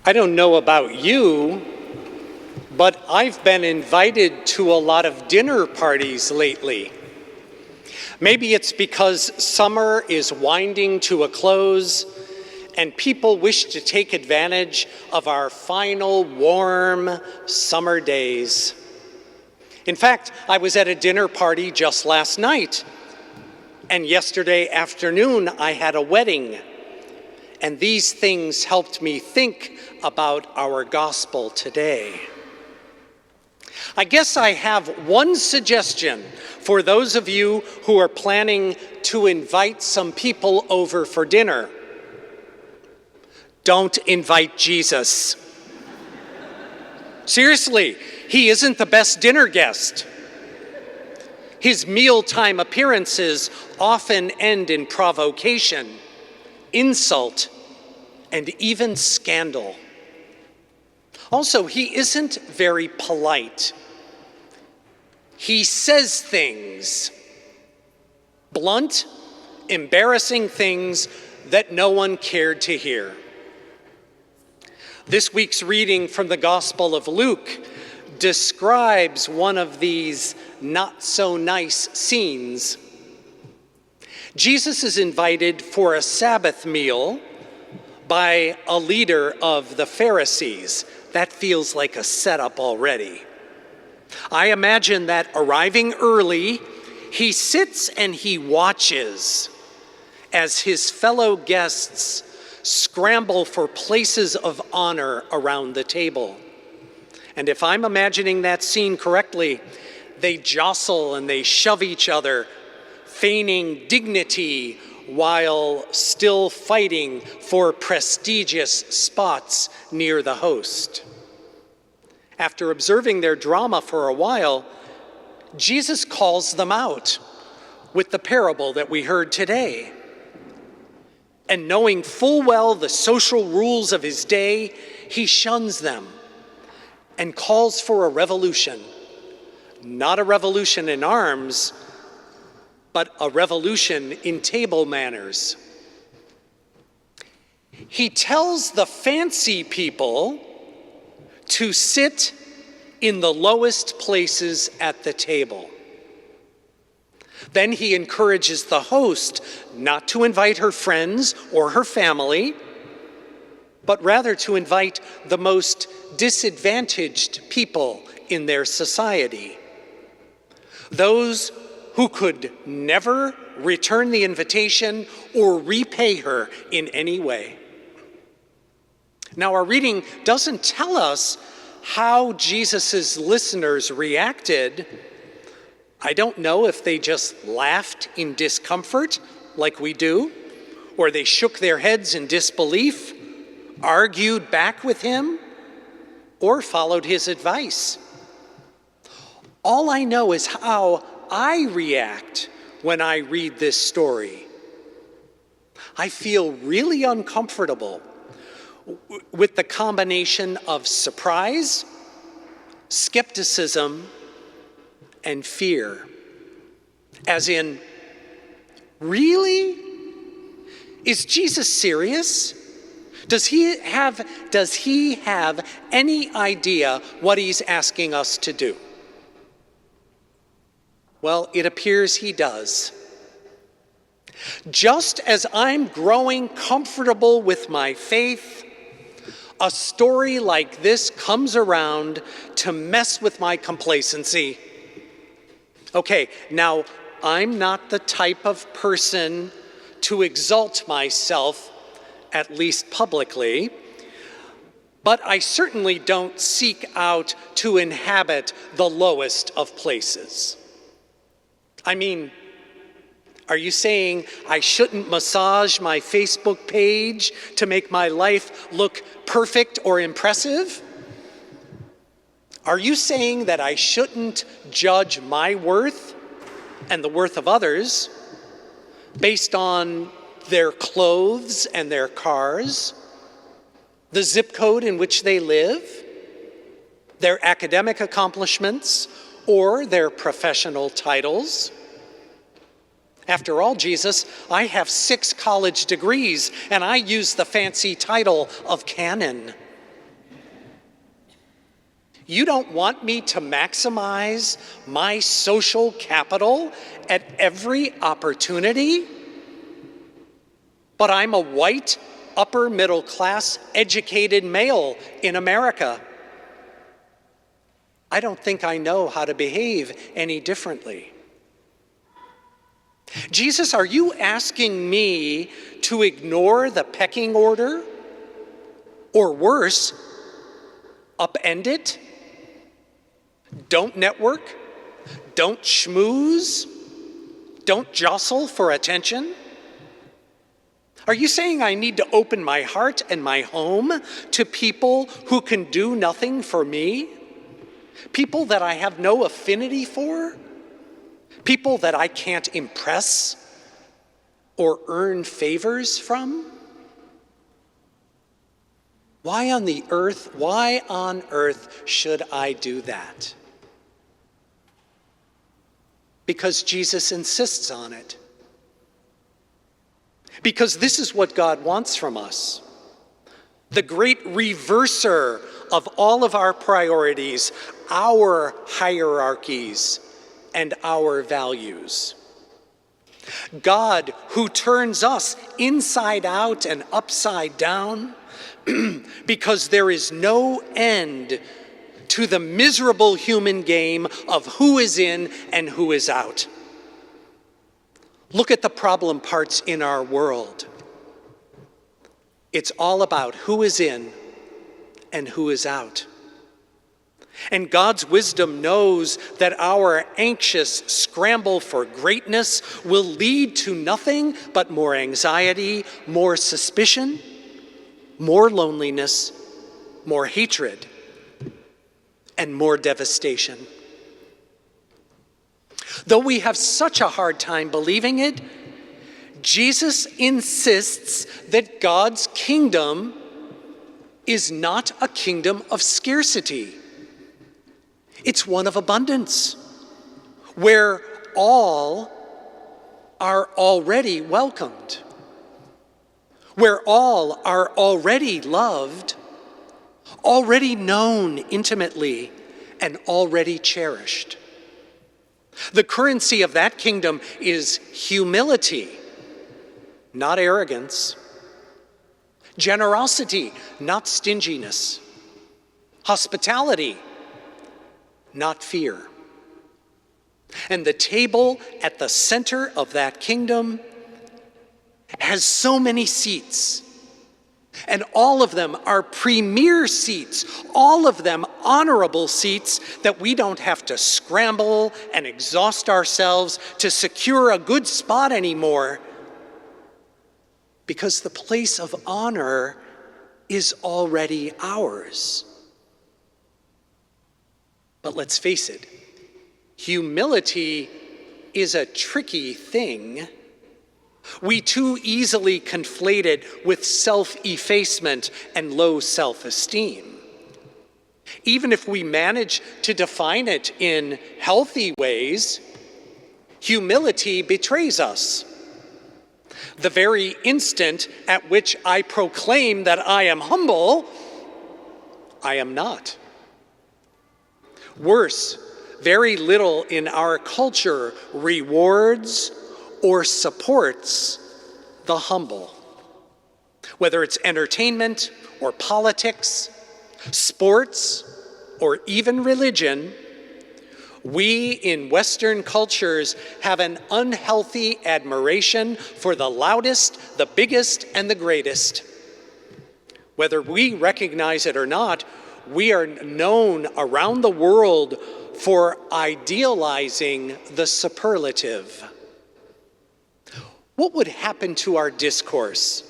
I don't know about you, but I've been invited to a lot of dinner parties lately. Maybe it's because summer is winding to a close and people wish to take advantage of our final warm summer days. In fact, I was at a dinner party just last night, and yesterday afternoon I had a wedding. And these things helped me think about our gospel today. I guess I have one suggestion for those of you who are planning to invite some people over for dinner. Don't invite Jesus. Seriously, he isn't the best dinner guest. His mealtime appearances often end in provocation, insult, and even scandal. Also, he isn't very polite. He says things, blunt, embarrassing things that no one cared to hear. This week's reading from the Gospel of Luke describes one of these not-so-nice scenes. Jesus is invited for a Sabbath meal by a leader of the Pharisees. That feels like a setup already. I imagine that arriving early, he sits and he watches as his fellow guests scramble for places of honor around the table. And if I'm imagining that scene correctly, they jostle and they shove each other, feigning dignity while still fighting for prestigious spots near the host. After observing their drama for a while, Jesus calls them out with the parable that we heard today. And knowing full well the social rules of his day, he shuns them and calls for a revolution. Not a revolution in arms, but a revolution in table manners. He tells the fancy people to sit in the lowest places at the table. Then he encourages the host not to invite her friends or her family, but rather to invite the most disadvantaged people in their society. Those who could never return the invitation or repay her in any way. Now, our reading doesn't tell us how Jesus' listeners reacted. I don't know if they just laughed in discomfort like we do, or they shook their heads in disbelief, argued back with him, or followed his advice. All I know is how I react when I read this story. I feel really uncomfortable with the combination of surprise, skepticism, and fear. As in, really? Is Jesus serious? Does he have any idea what he's asking us to do? Well, it appears he does. Just as I'm growing comfortable with my faith, a story like this comes around to mess with my complacency. Okay, now, I'm not the type of person to exalt myself, at least publicly, but I certainly don't seek out to inhabit the lowest of places. I mean, are you saying I shouldn't massage my Facebook page to make my life look perfect or impressive? Are you saying that I shouldn't judge my worth and the worth of others based on their clothes and their cars, the zip code in which they live, their academic accomplishments, or their professional titles? After all, Jesus, I have 6 college degrees and I use the fancy title of Canon. You don't want me to maximize my social capital at every opportunity? But I'm a white, upper middle class, educated male in America. I don't think I know how to behave any differently. Jesus, are you asking me to ignore the pecking order? Or worse, upend it? Don't network? Don't schmooze? Don't jostle for attention? Are you saying I need to open my heart and my home to people who can do nothing for me? People that I have no affinity for? People that I can't impress or earn favors from? Why on earth should I do that? Because Jesus insists on it. Because this is what God wants from us. The great reverser of all of our priorities, our hierarchies, and our values. God who turns us inside out and upside down because there is no end to the miserable human game of who is in and who is out. Look at the problem parts in our world. It's all about who is in and who is out. And God's wisdom knows that our anxious scramble for greatness will lead to nothing but more anxiety, more suspicion, more loneliness, more hatred, and more devastation. Though we have such a hard time believing it, Jesus insists that God's kingdom is not a kingdom of scarcity. It's one of abundance, where all are already welcomed, where all are already loved, already known intimately, and already cherished. The currency of that kingdom is humility, not arrogance; generosity, not stinginess; hospitality, not fear. And the table at the center of that kingdom has so many seats, and all of them are premier seats, all of them honorable seats that we don't have to scramble and exhaust ourselves to secure a good spot anymore, because the place of honor is already ours. But let's face it, humility is a tricky thing. We too easily conflate it with self-effacement and low self-esteem. Even if we manage to define it in healthy ways, humility betrays us. The very instant at which I proclaim that I am humble, I am not. Worse, very little in our culture rewards or supports the humble. Whether it's entertainment or politics, sports, or even religion, we in Western cultures have an unhealthy admiration for the loudest, the biggest, and the greatest. Whether we recognize it or not, we are known around the world for idealizing the superlative. What would happen to our discourse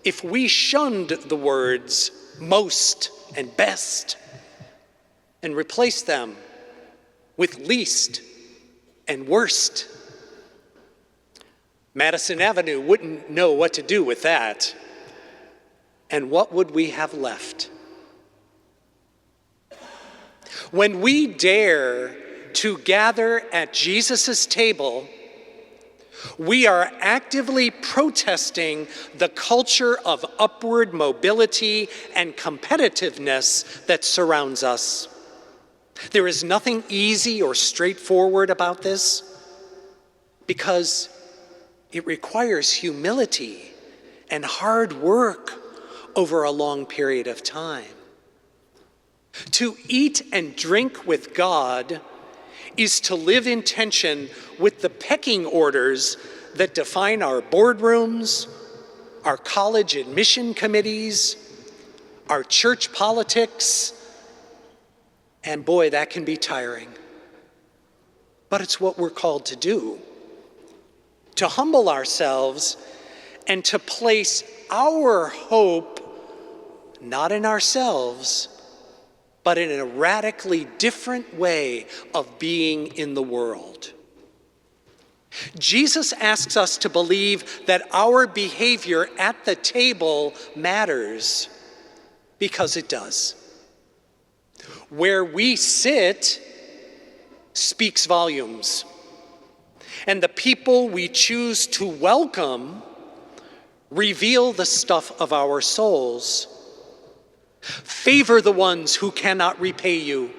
if we shunned the words most and best and replaced them with least and worst? Madison Avenue wouldn't know what to do with that. And what would we have left? When we dare to gather at Jesus' table, we are actively protesting the culture of upward mobility and competitiveness that surrounds us. There is nothing easy or straightforward about this because it requires humility and hard work over a long period of time. To eat and drink with God is to live in tension with the pecking orders that define our boardrooms, our college admission committees, our church politics, and boy, that can be tiring. But it's what we're called to do, to humble ourselves and to place our hope not in ourselves, but in a radically different way of being in the world. Jesus asks us to believe that our behavior at the table matters, because it does. Where we sit speaks volumes, and the people we choose to welcome reveal the stuff of our souls. Favor the ones who cannot repay you.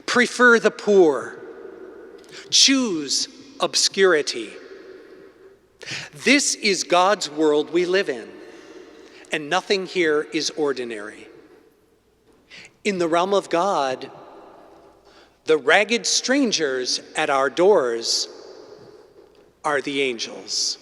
Prefer the poor. Choose obscurity. This is God's world we live in, and nothing here is ordinary. In the realm of God, the ragged strangers at our doors are the angels.